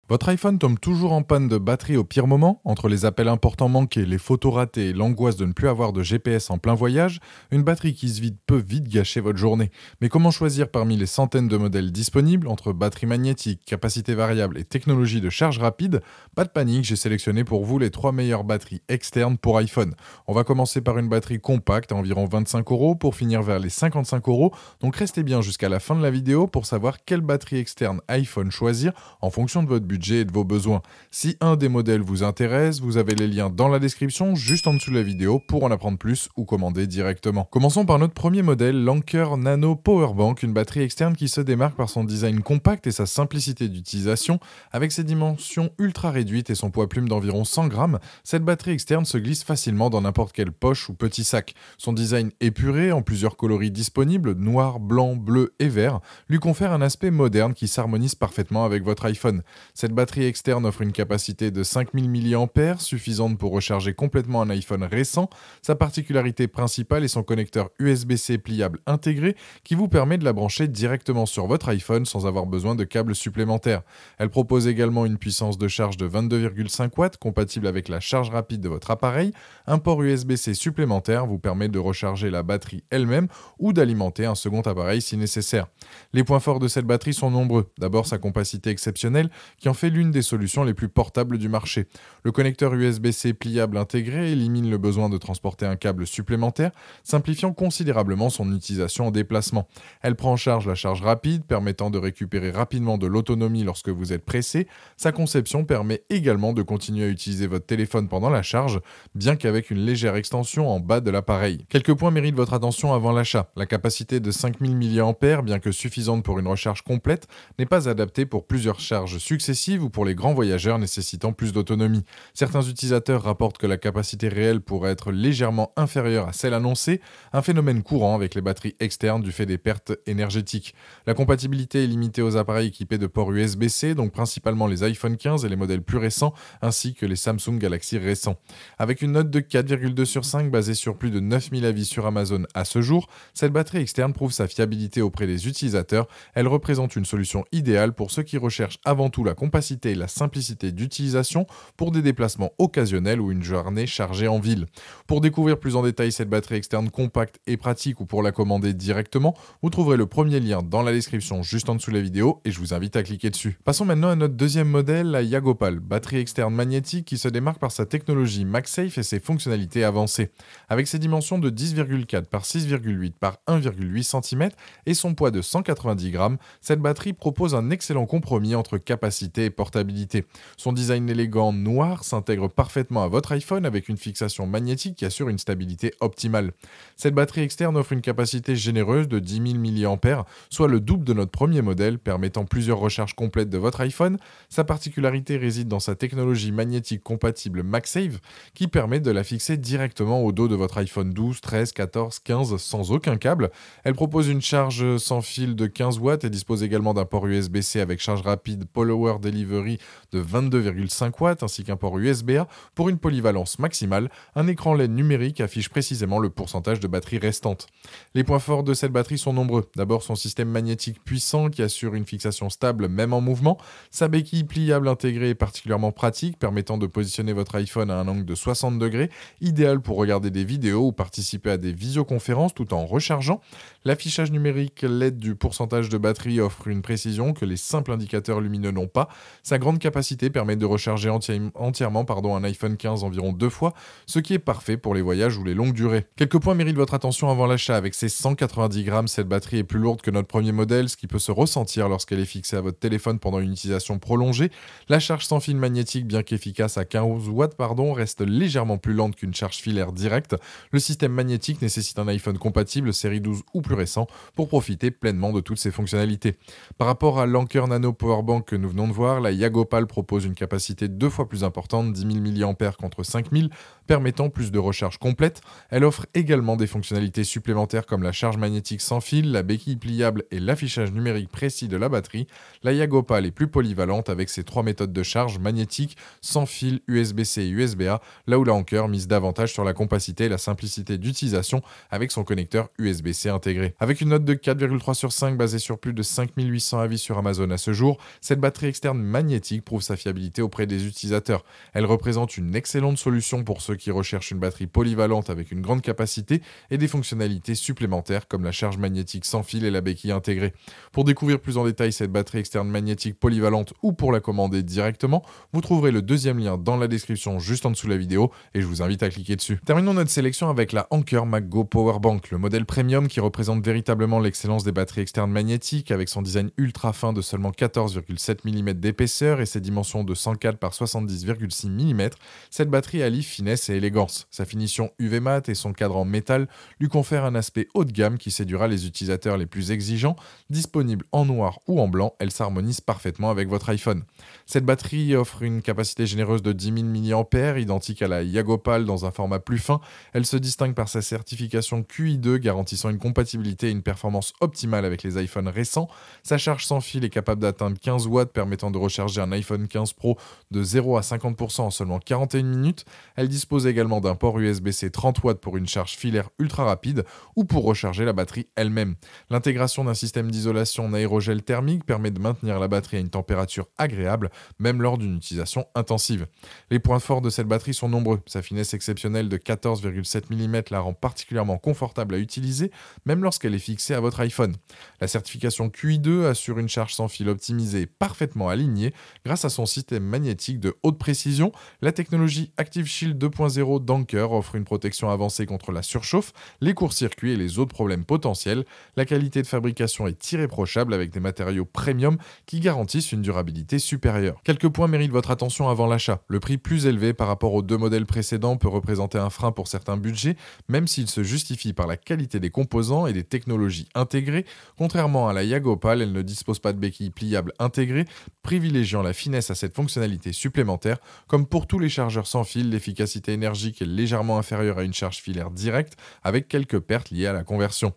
Votre iPhone tombe toujours en panne de batterie au pire moment, entre les appels importants manqués, les photos ratées et l'angoisse de ne plus avoir de GPS en plein voyage, une batterie qui se vide peut vite gâcher votre journée. Mais comment choisir parmi les centaines de modèles disponibles, entre batterie magnétique, capacité variable et technologie de charge rapide? Pas de panique, j'ai sélectionné pour vous les 3 meilleures batteries externes pour iPhone. On va commencer par une batterie compacte à environ 25 € pour finir vers les 55 €, donc restez bien jusqu'à la fin de la vidéo pour savoir quelle batterie externe iPhone choisir en fonction de votre budget et de vos besoins. Si un des modèles vous intéresse, vous avez les liens dans la description, juste en dessous de la vidéo, pour en apprendre plus ou commander directement. Commençons par notre premier modèle, l'Anker Nano Powerbank, une batterie externe qui se démarque par son design compact et sa simplicité d'utilisation. Avec ses dimensions ultra réduites et son poids plume d'environ 100 grammes, cette batterie externe se glisse facilement dans n'importe quelle poche ou petit sac. Son design épuré, en plusieurs coloris disponibles, noir, blanc, bleu et vert, lui confère un aspect moderne qui s'harmonise parfaitement avec votre iPhone. Cette batterie externe offre une capacité de 5000 mAh, suffisante pour recharger complètement un iPhone récent. Sa particularité principale est son connecteur USB-C pliable intégré qui vous permet de la brancher directement sur votre iPhone sans avoir besoin de câbles supplémentaires. Elle propose également une puissance de charge de 22,5 watts compatible avec la charge rapide de votre appareil. Un port USB-C supplémentaire vous permet de recharger la batterie elle-même ou d'alimenter un second appareil si nécessaire. Les points forts de cette batterie sont nombreux. D'abord sa compacité exceptionnelle qui en fait l'une des solutions les plus portables du marché. Le connecteur USB-C pliable intégré élimine le besoin de transporter un câble supplémentaire, simplifiant considérablement son utilisation en déplacement. Elle prend en charge la charge rapide, permettant de récupérer rapidement de l'autonomie lorsque vous êtes pressé. Sa conception permet également de continuer à utiliser votre téléphone pendant la charge, bien qu'avec une légère extension en bas de l'appareil. Quelques points méritent votre attention avant l'achat. La capacité de 5000 mAh, bien que suffisante pour une recharge complète, n'est pas adaptée pour plusieurs charges successives ou pour les grands voyageurs nécessitant plus d'autonomie. Certains utilisateurs rapportent que la capacité réelle pourrait être légèrement inférieure à celle annoncée, un phénomène courant avec les batteries externes du fait des pertes énergétiques. La compatibilité est limitée aux appareils équipés de ports USB-C, donc principalement les iPhone 15 et les modèles plus récents, ainsi que les Samsung Galaxy récents. Avec une note de 4,2 sur 5 basée sur plus de 9000 avis sur Amazon à ce jour, cette batterie externe prouve sa fiabilité auprès des utilisateurs. Elle représente une solution idéale pour ceux qui recherchent avant tout la compacité et la simplicité d'utilisation pour des déplacements occasionnels ou une journée chargée en ville. Pour découvrir plus en détail cette batterie externe compacte et pratique ou pour la commander directement, vous trouverez le premier lien dans la description juste en dessous de la vidéo et je vous invite à cliquer dessus. Passons maintenant à notre deuxième modèle, la Yagopal, batterie externe magnétique qui se démarque par sa technologie MagSafe et ses fonctionnalités avancées. Avec ses dimensions de 10,4 par 6,8 par 1,8 cm et son poids de 190 grammes, cette batterie propose un excellent compromis entre capacité et portabilité. Son design élégant noir s'intègre parfaitement à votre iPhone avec une fixation magnétique qui assure une stabilité optimale. Cette batterie externe offre une capacité généreuse de 10 000 mAh, soit le double de notre premier modèle, permettant plusieurs recharges complètes de votre iPhone. Sa particularité réside dans sa technologie magnétique compatible MagSafe, qui permet de la fixer directement au dos de votre iPhone 12, 13, 14, 15 sans aucun câble. Elle propose une charge sans fil de 15 watts et dispose également d'un port USB-C avec charge rapide Power Delivery de 22,5 watts ainsi qu'un port USB-A pour une polyvalence maximale. Un écran LED numérique affiche précisément le pourcentage de batterie restante. Les points forts de cette batterie sont nombreux. D'abord son système magnétique puissant qui assure une fixation stable même en mouvement. Sa béquille pliable intégrée est particulièrement pratique, permettant de positionner votre iPhone à un angle de 60 degrés, idéal pour regarder des vidéos ou participer à des visioconférences tout en rechargeant. L'affichage numérique LED du pourcentage de batterie offre une précision que les simples indicateurs lumineux n'ont pas. Sa grande capacité permet de recharger entièrement un iPhone 15 environ 2 fois, ce qui est parfait pour les voyages ou les longues durées. Quelques points méritent votre attention avant l'achat. Avec ses 190 grammes, cette batterie est plus lourde que notre premier modèle, ce qui peut se ressentir lorsqu'elle est fixée à votre téléphone pendant une utilisation prolongée. La charge sans fil magnétique, bien qu'efficace à 15 watts, reste légèrement plus lente qu'une charge filaire directe. Le système magnétique nécessite un iPhone compatible série 12 ou plus récent pour profiter pleinement de toutes ses fonctionnalités. Par rapport à l'Anker Nano Powerbank que nous venons de voir, la Yagopal propose une capacité 2 fois plus importante, 10 000 mAh contre 5000, permettant plus de recharge complète. Elle offre également des fonctionnalités supplémentaires comme la charge magnétique sans fil, la béquille pliable et l'affichage numérique précis de la batterie. La Yagopal est plus polyvalente avec ses 3 méthodes de charge magnétique, sans fil, USB-C et USB-A, là où la Anker mise davantage sur la compacité et la simplicité d'utilisation avec son connecteur USB-C intégré. Avec une note de 4,3 sur 5 basée sur plus de 5800 avis sur Amazon à ce jour, cette batterie externe externe magnétique prouve sa fiabilité auprès des utilisateurs. Elle représente une excellente solution pour ceux qui recherchent une batterie polyvalente avec une grande capacité et des fonctionnalités supplémentaires comme la charge magnétique sans fil et la béquille intégrée. Pour découvrir plus en détail cette batterie externe magnétique polyvalente ou pour la commander directement, vous trouverez le deuxième lien dans la description juste en dessous de la vidéo et je vous invite à cliquer dessus. Terminons notre sélection avec la Anker MagGo Powerbank, le modèle premium qui représente véritablement l'excellence des batteries externes magnétiques avec son design ultra fin de seulement 14,7 mm d'épaisseur et ses dimensions de 104 par 70,6 mm. Cette batterie allie finesse et élégance. Sa finition UV mat et son cadre en métal lui confèrent un aspect haut de gamme qui séduira les utilisateurs les plus exigeants. Disponible en noir ou en blanc, elle s'harmonise parfaitement avec votre iPhone. Cette batterie offre une capacité généreuse de 10 000 mAh, identique à la Yagopal dans un format plus fin. Elle se distingue par sa certification QI2 garantissant une compatibilité et une performance optimale avec les iPhones récents. Sa charge sans fil est capable d'atteindre 15 watts permettant de recharger un iPhone 15 Pro de 0 à 50% en seulement 41 minutes. Elle dispose également d'un port USB-C 30 watts pour une charge filaire ultra rapide ou pour recharger la batterie elle-même. L'intégration d'un système d'isolation en aérogel thermique permet de maintenir la batterie à une température agréable, même lors d'une utilisation intensive. Les points forts de cette batterie sont nombreux. Sa finesse exceptionnelle de 14,7 mm la rend particulièrement confortable à utiliser, même lorsqu'elle est fixée à votre iPhone. La certification QI2 assure une charge sans fil optimisée parfaitement alignée grâce à son système magnétique de haute précision. La technologie Active Shield 2.0 d'Anker offre une protection avancée contre la surchauffe, les courts-circuits et les autres problèmes potentiels. La qualité de fabrication est irréprochable avec des matériaux premium qui garantissent une durabilité supérieure. Quelques points méritent votre attention avant l'achat. Le prix plus élevé par rapport aux deux modèles précédents peut représenter un frein pour certains budgets, même s'il se justifie par la qualité des composants et des technologies intégrées. Contrairement à la Yagopal, elle ne dispose pas de béquilles pliables intégrées, privilégiant la finesse à cette fonctionnalité supplémentaire. Comme pour tous les chargeurs sans fil, l'efficacité énergique est légèrement inférieure à une charge filaire directe, avec quelques pertes liées à la conversion.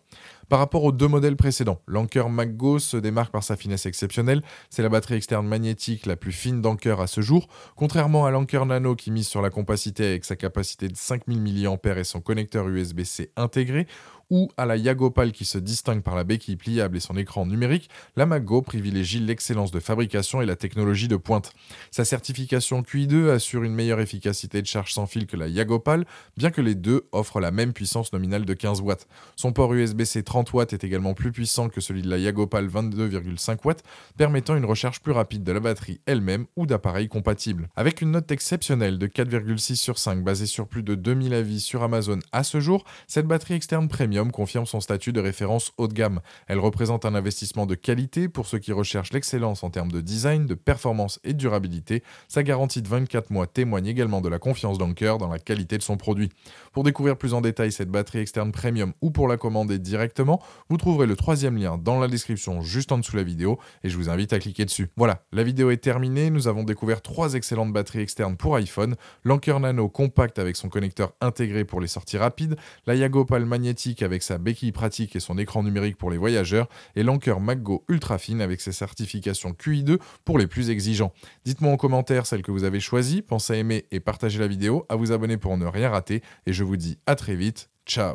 Par rapport aux deux modèles précédents, l'Anker MagGo se démarque par sa finesse exceptionnelle. C'est la batterie externe magnétique la plus fine d'Anker à ce jour. Contrairement à l'Anker Nano qui mise sur la compacité avec sa capacité de 5000 mAh et son connecteur USB-C intégré, ou à la Yagopal qui se distingue par la béquille pliable et son écran numérique, la MagGo privilégie l'excellence de fabrication et la technologie de pointe. Sa certification QI2 assure une meilleure efficacité de charge sans fil que la Yagopal, bien que les deux offrent la même puissance nominale de 15 watts. Son port USB-C 30 watts est également plus puissant que celui de la Yagopal 22,5 watts, permettant une recharge plus rapide de la batterie elle-même ou d'appareils compatibles. Avec une note exceptionnelle de 4,6 sur 5 basée sur plus de 2000 avis sur Amazon à ce jour, cette batterie externe premium confirme son statut de référence haut de gamme. Elle représente un investissement de qualité pour ceux qui recherchent l'excellence en termes de design, de performance et de durabilité. Sa garantie de 24 mois témoigne également de la confiance d'Anker dans la qualité de son produit. Pour découvrir plus en détail cette batterie externe premium ou pour la commander directement, vous trouverez le troisième lien dans la description juste en dessous de la vidéo et je vous invite à cliquer dessus. Voilà, la vidéo est terminée. Nous avons découvert 3 excellentes batteries externes pour iPhone, l'Anker Nano compact avec son connecteur intégré pour les sorties rapides, la Yagopal magnétique avec sa béquille pratique et son écran numérique pour les voyageurs, et l'Anker MagGo ultra fine avec ses certifications QI2 pour les plus exigeants. Dites-moi en commentaire celle que vous avez choisie, pensez à aimer et partager la vidéo, à vous abonner pour ne rien rater, et je vous dis à très vite, ciao.